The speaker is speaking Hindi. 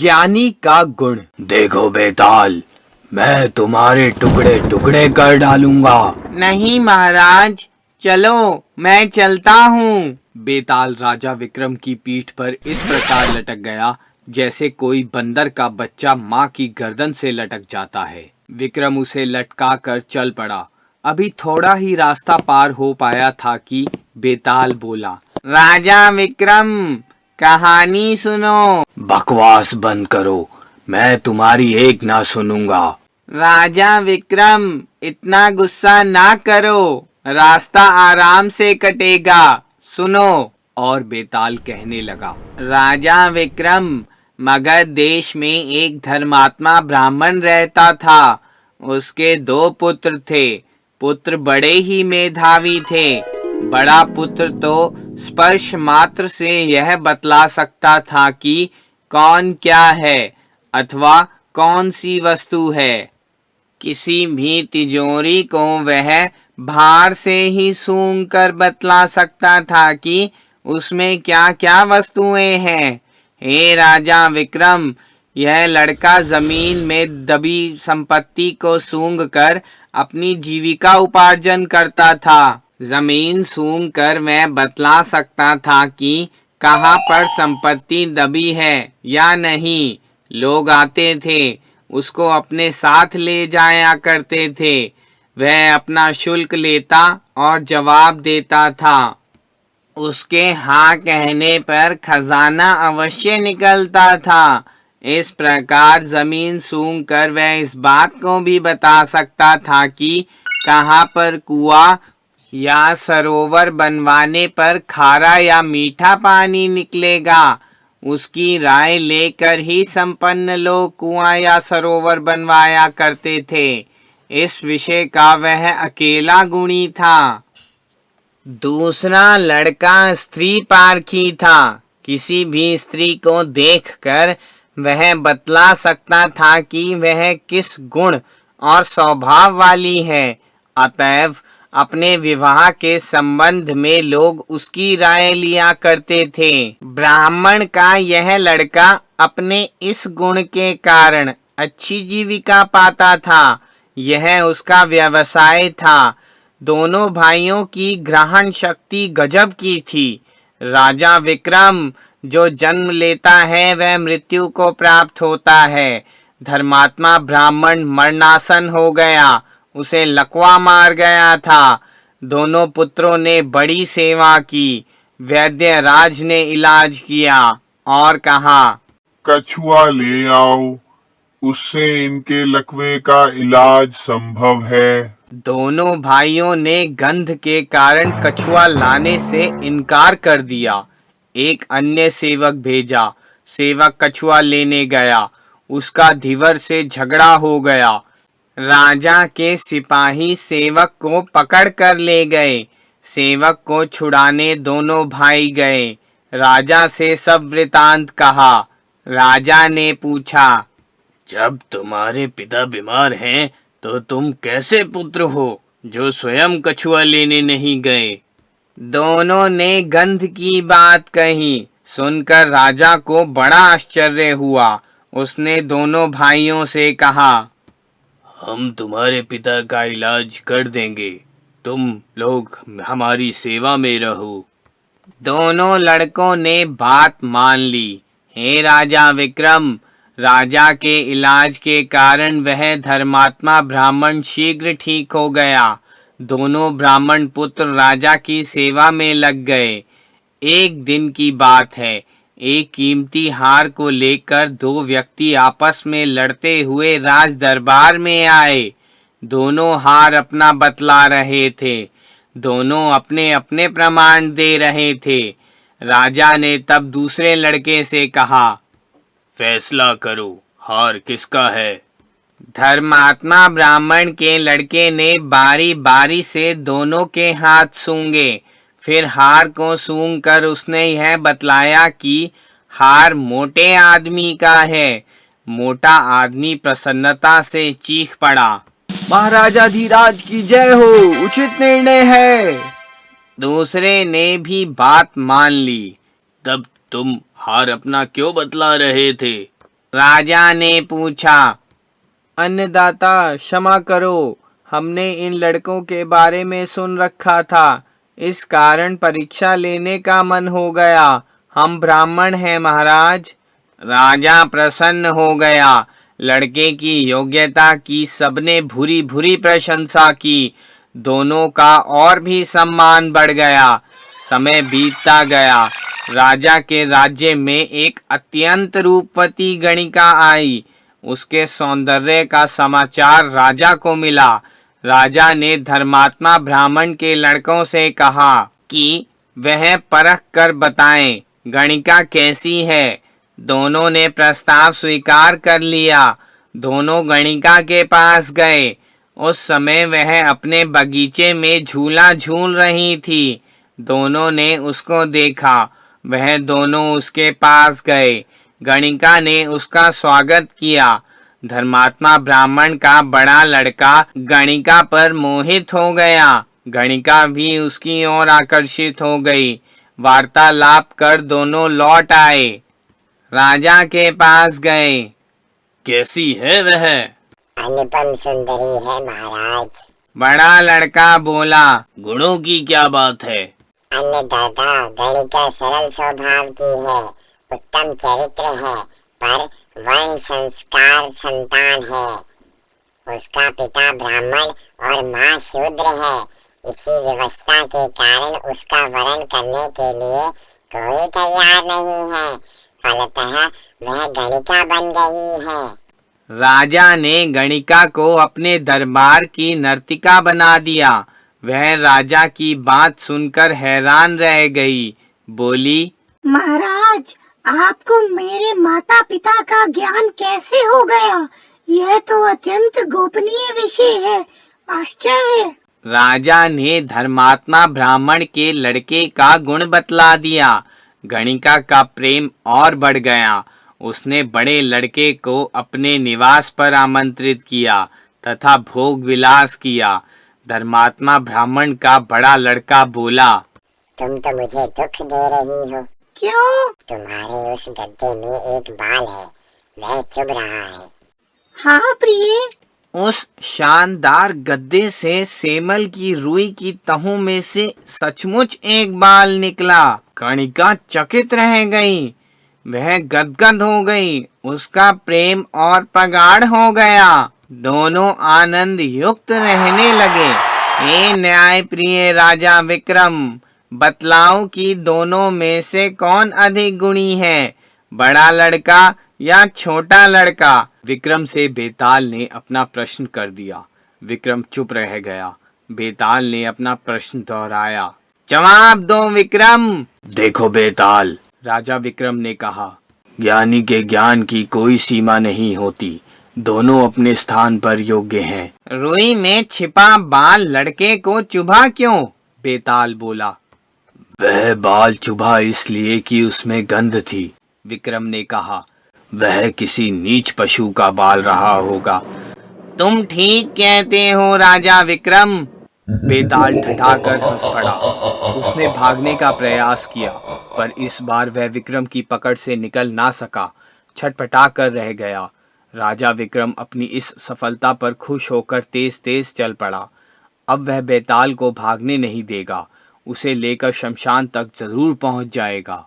ज्ञानी का गुण। देखो बेताल, मैं तुम्हारे टुकड़े टुकड़े कर डालूंगा। नहीं महाराज, चलो मैं चलता हूँ। बेताल राजा विक्रम की पीठ पर इस प्रकार लटक गया जैसे कोई बंदर का बच्चा माँ की गर्दन से लटक जाता है। विक्रम उसे लटका कर चल पड़ा। अभी थोड़ा ही रास्ता पार हो पाया था कि बेताल बोला, राजा विक्रम, कहानी सुनो। बकवास बंद करो, मैं तुम्हारी एक ना सुनूंगा। राजा विक्रम, इतना गुस्सा ना करो, रास्ता आराम से कटेगा, सुनो। और बेताल कहने लगा, राजा विक्रम, मगध देश में एक धर्मात्मा ब्राह्मण रहता था। उसके 2 पुत्र थे। पुत्र बड़े ही मेधावी थे। बड़ा पुत्र तो स्पर्श मात्र से यह बतला सकता था कि कौन क्या है अथवा कौन सी वस्तु है। किसी भी तिजोरी को वह भार से ही सूंघ कर बतला सकता था कि उसमें क्या क्या वस्तुएं हैं। हे राजा विक्रम, यह लड़का जमीन में दबी संपत्ति को सूंघ कर अपनी जीविका उपार्जन करता था। जमीन सूंघ कर वह बतला सकता था कि कहाँ पर संपत्ति दबी है या नहीं। लोग आते थे, उसको अपने साथ ले जाया करते थे। वह अपना शुल्क लेता और जवाब देता था। उसके हाँ कहने पर खजाना अवश्य निकलता था। इस प्रकार जमीन सूंघ कर वह इस बात को भी बता सकता था कि कहाँ पर कुआं या सरोवर बनवाने पर खारा या मीठा पानी निकलेगा। उसकी राय लेकर ही संपन्न लोग कुआं या सरोवर बनवाया करते थे। इस विषय का वह अकेला गुणी था। दूसरा लड़का स्त्री पारखी था। किसी भी स्त्री को देखकर वह बतला सकता था कि वह किस गुण और स्वभाव वाली है। अतएव अपने विवाह के संबंध में लोग उसकी राय लिया करते थे। ब्राह्मण का यह लड़का अपने इस गुण के कारण अच्छी जीविका पाता था। यह उसका व्यवसाय था। दोनों भाइयों की ग्रहण शक्ति गजब की थी। राजा विक्रम, जो जन्म लेता है वह मृत्यु को प्राप्त होता है। धर्मात्मा ब्राह्मण मरणासन हो गया, उसे लकवा मार गया था। दोनों पुत्रों ने बड़ी सेवा की। वैद्य राज ने इलाज किया और कहा, कछुआ ले आओ, उससे इनके लकवे का इलाज संभव है। दोनों भाइयों ने गंध के कारण कछुआ लाने से इनकार कर दिया। एक अन्य सेवक भेजा। सेवक कछुआ लेने गया। उसका धीवर से झगड़ा हो गया। राजा के सिपाही सेवक को पकड़ कर ले गए। सेवक को छुड़ाने दोनों भाई गए। राजा से सब वृतांत कहा। राजा ने पूछा, जब तुम्हारे पिता बीमार हैं तो तुम कैसे पुत्र हो जो स्वयं कछुआ लेने नहीं गए? दोनों ने गंध की बात कही। सुनकर राजा को बड़ा आश्चर्य हुआ। उसने दोनों भाइयों से कहा, हम तुम्हारे पिता का इलाज कर देंगे, तुम लोग हमारी सेवा में रहो। दोनों लड़कों ने बात मान ली। हे राजा विक्रम, राजा के इलाज के कारण वह धर्मात्मा ब्राह्मण शीघ्र ठीक हो गया। दोनों ब्राह्मण पुत्र राजा की सेवा में लग गए। एक दिन की बात है। एक कीमती हार को लेकर 2 व्यक्ति आपस में लड़ते हुए राज दरबार में आए। दोनों हार अपना बतला रहे थे। दोनों अपने अपने प्रमाण दे रहे थे। राजा ने तब दूसरे लड़के से कहा, फैसला करो, हार किसका है? धर्मात्मा ब्राह्मण के लड़के ने बारी बारी से दोनों के हाथ सूंघे। फिर हार को सूंघ कर उसने यह बतलाया कि हार मोटे आदमी का है। मोटा आदमी प्रसन्नता से चीख पड़ा, महाराजा धीराज की जय हो, उचित निर्णय है। दूसरे ने भी बात मान ली। तब तुम हार अपना क्यों बतला रहे थे? राजा ने पूछा। अन्नदाता क्षमा करो, हमने इन लड़कों के बारे में सुन रखा था, इस कारण परीक्षा लेने का मन हो गया। हम ब्राह्मण हैं महाराज। राजा प्रसन्न हो गया। लड़के की योग्यता की सबने भूरी भूरी प्रशंसा की। दोनों का और भी सम्मान बढ़ गया। समय बीतता गया। राजा के राज्य में एक अत्यंत रूपवती गणिका आई। उसके सौंदर्य का समाचार राजा को मिला। राजा ने धर्मात्मा ब्राह्मण के लड़कों से कहा कि वह परख कर बताएं गणिका कैसी है। दोनों ने प्रस्ताव स्वीकार कर लिया। दोनों गणिका के पास गए। उस समय वह अपने बगीचे में झूला झूल रही थी। दोनों ने उसको देखा। वह दोनों उसके पास गए। गणिका ने उसका स्वागत किया। धर्मात्मा ब्राह्मण का बड़ा लड़का गणिका पर मोहित हो गया। गणिका भी उसकी ओर आकर्षित हो गई। वार्तालाप कर दोनों लौट आए। राजा के पास गए। कैसी है वह? अनुपम सुंदरी है महाराज। बड़ा लड़का बोला। गुणों की क्या बात है? अन्नदाता, गणिका सरल स्वभाव की है, उत्तम चरित्र है, पर वर्ण संस्कार संतान है। उसका पिता ब्राह्मण और माँ शूद्र है। इसी व्यवस्था के कारण उसका वरण करने के लिए कोई तैयार नहीं है। फलतः वह गणिका बन गई है। राजा ने गणिका को अपने दरबार की नर्तिका बना दिया। वह राजा की बात सुनकर हैरान रह गई। बोली, महाराज, आपको मेरे माता पिता का ज्ञान कैसे हो गया? यह तो अत्यंत गोपनीय विषय है। आश्चर्य। राजा ने धर्मात्मा ब्राह्मण के लड़के का गुण बतला दिया। गणिका का प्रेम और बढ़ गया। उसने बड़े लड़के को अपने निवास पर आमंत्रित किया तथा भोग विलास किया। धर्मात्मा ब्राह्मण का बड़ा लड़का बोला, तुम तो मुझे दुख दे रही हो। क्यों? तुम्हारे उस गद्दे में एक बाल है, वह चुभ रहा है। हाँ प्रिय। उस शानदार गद्दे से सेमल की रुई की तहों में से सचमुच एक बाल निकला। गणिका चकित रह गई। वह गदगद हो गई। उसका प्रेम और प्रगाढ़ हो गया। दोनों आनंद युक्त रहने लगे। हे न्याय प्रिय राजा विक्रम, बतलाओ कि दोनों में से कौन अधिक गुणी है, बड़ा लड़का या छोटा लड़का? विक्रम से बेताल ने अपना प्रश्न कर दिया। विक्रम चुप रह गया। बेताल ने अपना प्रश्न दोहराया। जवाब दो विक्रम। देखो बेताल, राजा विक्रम ने कहा, ज्ञानी के ज्ञान की कोई सीमा नहीं होती। दोनों अपने स्थान पर योग्य हैं। रुई में छिपा बाल लड़के को चुभा क्यों? बेताल बोला। वह बाल चुभा इसलिए कि उसमें गंध थी। विक्रम ने कहा। वह किसी नीच पशु का बाल रहा होगा। तुम ठीक कहते हो राजा विक्रम। बेताल ठठाकर हंस पड़ा। उसने भागने का प्रयास किया, पर इस बार वह विक्रम की पकड़ से निकल ना सका। छटपटा कर रह गया। राजा विक्रम अपनी इस सफलता पर खुश होकर तेज तेज चल पड़ा। अब वह बेताल को भागने नहीं देगा। उसे लेकर शमशान तक जरूर पहुंच जाएगा।